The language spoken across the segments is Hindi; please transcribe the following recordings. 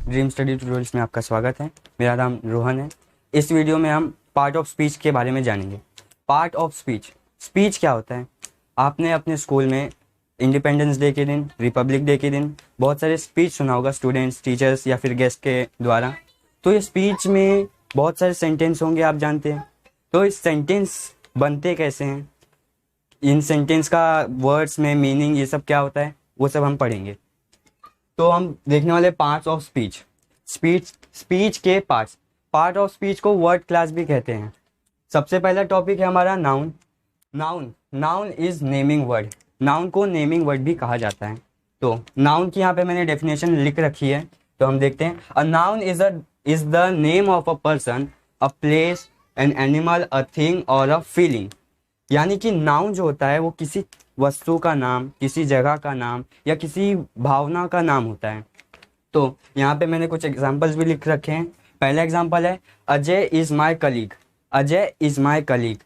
ड्रीम स्टडी ट्यूटोरियल्स में आपका स्वागत है। मेरा नाम रोहन है। इस वीडियो में हम पार्ट ऑफ स्पीच के बारे में जानेंगे। पार्ट ऑफ स्पीच, स्पीच क्या होता है? आपने अपने स्कूल में इंडिपेंडेंस डे के दिन, रिपब्लिक डे के दिन बहुत सारे स्पीच सुना होगा, स्टूडेंट्स, टीचर्स या फिर गेस्ट के द्वारा। तो ये स्पीच में बहुत सारे सेंटेंस होंगे, आप जानते हैं। तो इस सेंटेंस बनते कैसे हैं, इन सेंटेंस का वर्ड्स में मीनिंग, ये सब क्या होता है, वो सब हम पढ़ेंगे। तो हम देखने वाले पार्ट्स ऑफ स्पीच। स्पीच के पार्ट्स, पार्ट ऑफ स्पीच को वर्ड क्लास भी कहते हैं। सबसे पहला टॉपिक है हमारा noun. Noun is naming word. Noun को नेमिंग वर्ड भी कहा जाता है। तो नाउन की यहाँ पे मैंने डेफिनेशन लिख रखी है, तो हम देखते हैं। A noun is the name of a person, a place, an animal, a thing और अ फीलिंग। यानी कि नाउन जो होता है वो किसी वस्तु का नाम, किसी जगह का नाम या किसी भावना का नाम होता है। तो यहाँ पे मैंने कुछ एग्जांपल्स भी लिख रखे हैं। पहला एग्जांपल है Ajay is my colleague. Ajay is my colleague,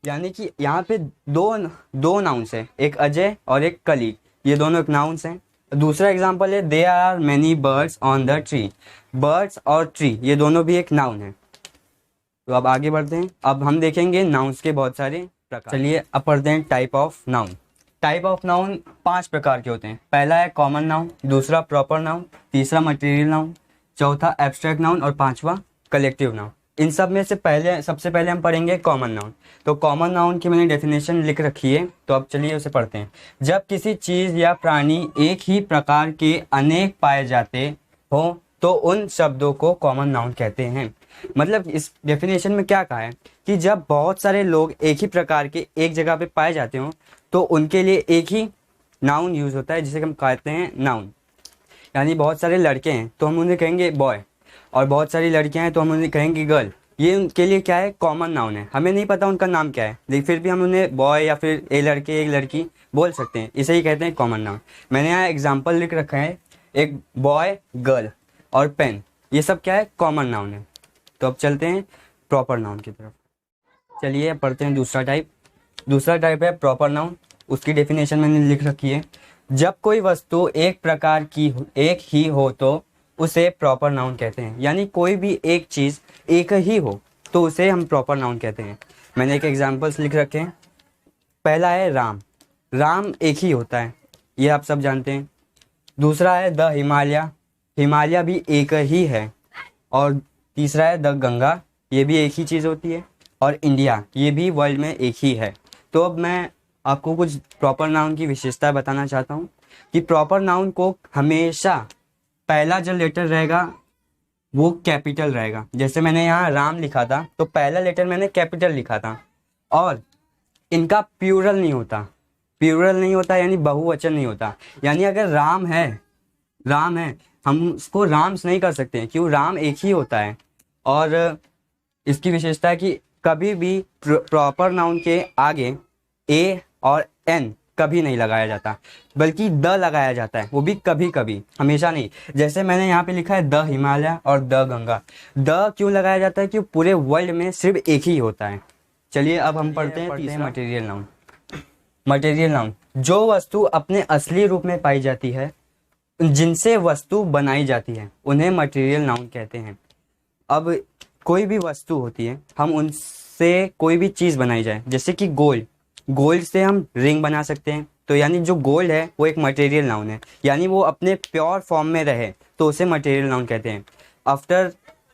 यानी कि यहाँ पे दो नाउन्स हैं, एक अजय और एक कलीग, ये दोनों एक नाउन्स हैं। दूसरा एग्जांपल है there are many birds on the tree. Birds और ट्री ये दोनों भी एक नाउन है। तो अब आगे बढ़ते हैं। अब हम देखेंगे नाउन्स के बहुत सारे प्रकार। चलिए अब पढ़ते हैं type of noun. Type of noun 5 प्रकार के होते हैं। पहला है कॉमन नाउन, दूसरा प्रॉपर नाउन, तीसरा मटेरियल नाउन, चौथा एब्स्ट्रैक्ट नाउन और पांचवा कलेक्टिव नाउन। इन सब में से सबसे पहले हम पढ़ेंगे कॉमन नाउन। तो कॉमन नाउन की मैंने डेफिनेशन लिख रखी है, तो अब चलिए उसे पढ़ते हैं। जब किसी चीज़ या प्राणी एक ही प्रकार के अनेक पाए जाते हो तो उन शब्दों को कॉमन नाउन कहते हैं। मतलब इस डेफिनेशन में क्या कहा है कि जब बहुत सारे लोग एक ही प्रकार के एक जगह पे पाए जाते हो तो उनके लिए एक ही नाउन यूज़ होता है, जिसे हम कहते हैं नाउन। यानी बहुत सारे लड़के हैं तो हम उन्हें कहेंगे बॉय, और बहुत सारी लड़कियां हैं तो हम उन्हें कहेंगे गर्ल। ये उनके लिए क्या है, कॉमन नाउन है। हमें नहीं पता उनका नाम क्या है, लेकिन फिर भी हम उन्हें बॉय या फिर एक लड़के एक लड़की बोल सकते हैं। इसे ही कहते हैं कॉमन नाउन। मैंने यहाँ एग्जाम्पल लिख रखा है, एक बॉय, गर्ल और पेन, ये सब क्या है, कॉमन नाउन है। तो अब चलते हैं प्रॉपर नाउन की तरफ। चलिए पढ़ते हैं दूसरा टाइप। दूसरा टाइप है प्रॉपर नाउन। उसकी डेफिनेशन मैंने लिख रखी है। जब कोई वस्तु एक प्रकार की एक ही हो तो उसे प्रॉपर नाउन कहते हैं। यानी कोई भी एक चीज़ एक ही हो तो उसे हम प्रॉपर नाउन कहते हैं। मैंने एक एग्जांपल्स लिख रखे हैं। पहला है राम। राम एक ही होता है, ये आप सब जानते हैं। दूसरा है द हिमालय। हिमालय भी एक ही है। और तीसरा है द गंगा, ये भी एक ही चीज़ होती है। और इंडिया, ये भी वर्ल्ड में एक ही है। तो अब मैं आपको कुछ प्रॉपर नाउन की विशेषता बताना चाहता हूँ कि प्रॉपर नाउन को हमेशा पहला जो लेटर रहेगा वो कैपिटल रहेगा। जैसे मैंने यहाँ राम लिखा था तो पहला लेटर मैंने कैपिटल लिखा था। और इनका प्लूरल नहीं होता। प्लूरल नहीं होता यानी बहुवचन नहीं होता। यानी अगर राम है हम उसको राम्स नहीं कर सकते हैं, क्यों, राम एक ही होता है। और इसकी विशेषता है कि कभी भी प्रॉपर नाउन के आगे ए और एन कभी नहीं लगाया जाता, बल्कि द लगाया जाता है, वो भी कभी कभी, हमेशा नहीं। जैसे मैंने यहाँ पे लिखा है द हिमालय और द गंगा। द क्यों लगाया जाता है, क्योंकि पूरे वर्ल्ड में सिर्फ एक ही होता है। चलिए अब हम पढ़ते हैं मटेरियल नाउन। मटेरियल नाउन, जो वस्तु अपने असली रूप में पाई जाती है, जिनसे वस्तु बनाई जाती है, उन्हें मटेरियल नाउन कहते हैं। अब कोई भी वस्तु होती है, हम उनसे कोई भी चीज़ बनाई जाए, जैसे कि गोल्ड से हम रिंग बना सकते हैं। तो यानी जो गोल्ड है वो एक मटेरियल नाउन है, यानी वो अपने प्योर फॉर्म में रहे तो उसे मटेरियल नाउन कहते हैं। आफ्टर,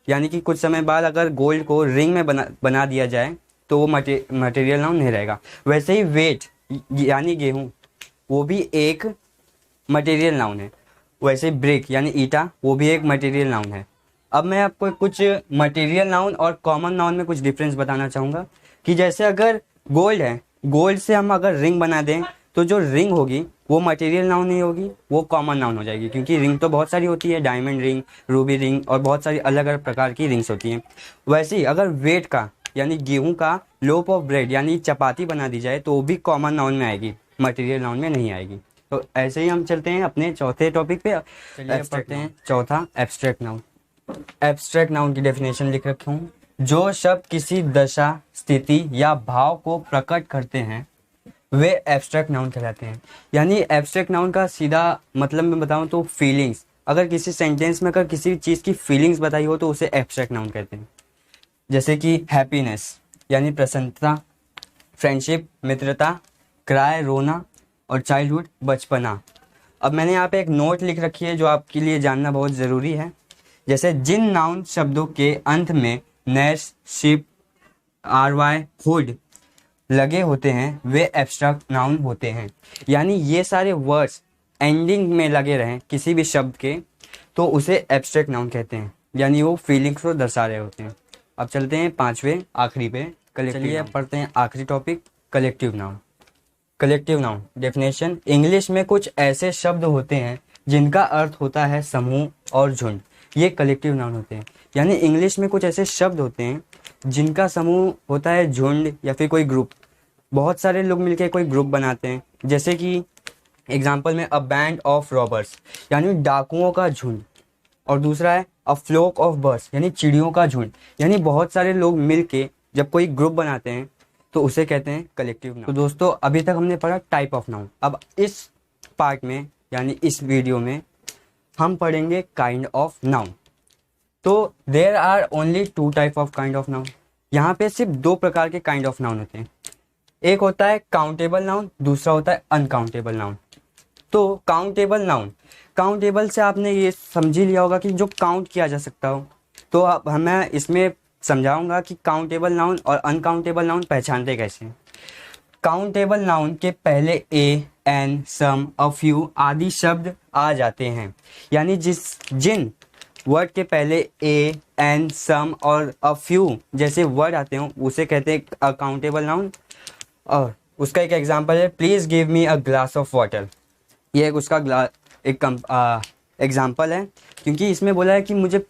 यानी कि कुछ समय बाद अगर गोल्ड को रिंग में बना दिया जाए तो वो मटेरियल नाउन नहीं रहेगा। वैसे ही वेट यानी गेहूँ, वो भी एक मटेरियल नाउन है। वैसे ब्रिक यानी ईटा, वो भी एक मटेरियल नाउन है। अब मैं आपको कुछ मटेरियल नाउन और कॉमन नाउन में कुछ डिफरेंस बताना चाहूँगा कि जैसे अगर गोल्ड है, गोल्ड से हम अगर रिंग बना दें तो जो रिंग होगी वो मटेरियल नाउन नहीं होगी, वो कॉमन नाउन हो जाएगी। क्योंकि रिंग तो बहुत सारी होती है, डायमंड रिंग, रूबी रिंग और बहुत सारी अलग अलग प्रकार की रिंग्स होती हैं। वैसे ही अगर वेट का यानी गेहूं का लोफ ऑफ ब्रेड यानी चपाती बना दी जाए तो वो भी कॉमन नाउन में आएगी, मटेरियल नाउन में नहीं आएगी। तो ऐसे ही हम चलते हैं अपने चौथे टॉपिक पे। पढ़ते हैं चौथा, एब्स्ट्रैक्ट नाउन। एब्स्ट्रैक्ट नाउन की डेफिनेशन लिख रखी हूँ। जो शब्द किसी दशा, स्थिति या भाव को प्रकट करते हैं वे एब्स्ट्रैक्ट नाउन कहलाते हैं। यानी एब्स्ट्रैक्ट नाउन का सीधा मतलब मैं बताऊं तो फीलिंग्स, अगर किसी सेंटेंस में अगर किसी चीज़ की फीलिंग्स बताई हो तो उसे एब्स्ट्रैक्ट नाउन कहते हैं। जैसे कि हैप्पीनेस यानी प्रसन्नता, फ्रेंडशिप मित्रता, क्राई रोना, और चाइल्डहुड बचपना। अब मैंने यहाँ पे एक नोट लिख रखी है जो आपके लिए जानना बहुत ज़रूरी है। जैसे जिन नाउन शब्दों के अंत में नेस, शिप, आरवाई, हुड लगे होते हैं वे एब्स्ट्रैक्ट नाउन होते हैं। यानी ये सारे वर्ड्स एंडिंग में लगे रहें किसी भी शब्द के तो उसे एब्स्ट्रैक्ट नाउन कहते हैं, यानी वो फीलिंग्स को दर्शा रहे होते हैं। अब चलते हैं पांचवें आखिरी पे, चलिए अब पढ़ते हैं आखिरी topic, collective noun. Collective noun definition, English में कुछ ऐसे शब्द होते हैं जिनका अर्थ होता है समूह और झुंड, ये कलेक्टिव नाउन होते हैं। यानी इंग्लिश में कुछ ऐसे शब्द होते हैं जिनका समूह होता है झुंड या फिर कोई ग्रुप, बहुत सारे लोग मिलकर कोई ग्रुप बनाते हैं। जैसे कि एग्जाम्पल में अ बैंड ऑफ रॉबर्स यानी डाकुओं का झुंड, और दूसरा है अ फ्लोक ऑफ बर्ड्स यानी चिड़ियों का झुंड। यानी बहुत सारे लोग मिलके जब कोई ग्रुप बनाते हैं तो उसे कहते हैं कलेक्टिव नाउन। तो दोस्तों अभी तक हमने पढ़ा टाइप ऑफ नाउन। अब इस पार्ट में यानी इस वीडियो में हम पढ़ेंगे काइंड ऑफ नाउन। तो there are only two type of kind of noun. यहाँ पे सिर्फ दो प्रकार के काइंड ऑफ नाउन होते हैं, एक होता है काउंटेबल नाउन, दूसरा होता है अनकाउंटेबल नाउन। तो काउंटेबल नाउन, काउंटेबल से आपने ये समझ ही लिया होगा कि जो काउंट किया जा सकता हो। तो अब मैं इसमें समझाऊंगा कि काउंटेबल नाउन और अनकाउंटेबल नाउन पहचानते कैसे हैं। काउंटेबल नाउन के पहले ए, एन, सम, अ फ्यू आदि शब्द आ जाते हैं। यानी जिन वर्ड के पहले ए, एन, सम और अ फ्यू जैसे वर्ड आते हैं उसे कहते हैं अकाउंटेबल नाउन। और उसका एक एग्जांपल है please give me a glass of water. ये एक उसका एग्जांपल है, क्योंकि इसमें बोला है कि मुझे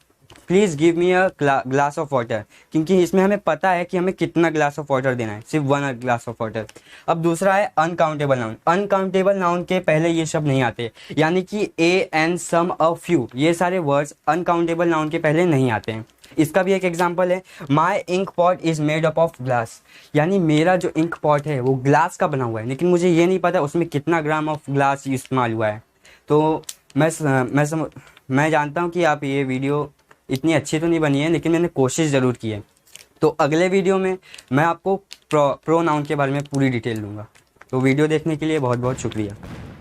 please give me a glass of water, क्योंकि इसमें हमें पता है कि हमें कितना ग्लास ऑफ वाटर देना है, सिर्फ 1 ग्लास ऑफ वाटर। अब दूसरा है अनकाउंटेबल नाउन। अनकाउंटेबल नाउन के पहले ये शब्द नहीं आते, यानी कि ए, एन, सम, अ फ्यू ये सारे वर्ड्स अनकाउंटेबल नाउन के पहले नहीं आते हैं। इसका भी एक एग्जाम्पल है my ink pot is made up of glass, यानी मेरा जो इंक पॉट है वो ग्लास का बना हुआ है, लेकिन मुझे ये नहीं पता उसमें कितना ग्राम ऑफ ग्लास इस्तेमाल हुआ है। तो मैं जानता हूँ कि आप ये वीडियो इतनी अच्छी तो नहीं बनी है, लेकिन मैंने कोशिश ज़रूर की है। तो अगले वीडियो में मैं आपको प्रोनाउन के बारे में पूरी डिटेल दूंगा। तो वीडियो देखने के लिए बहुत बहुत शुक्रिया।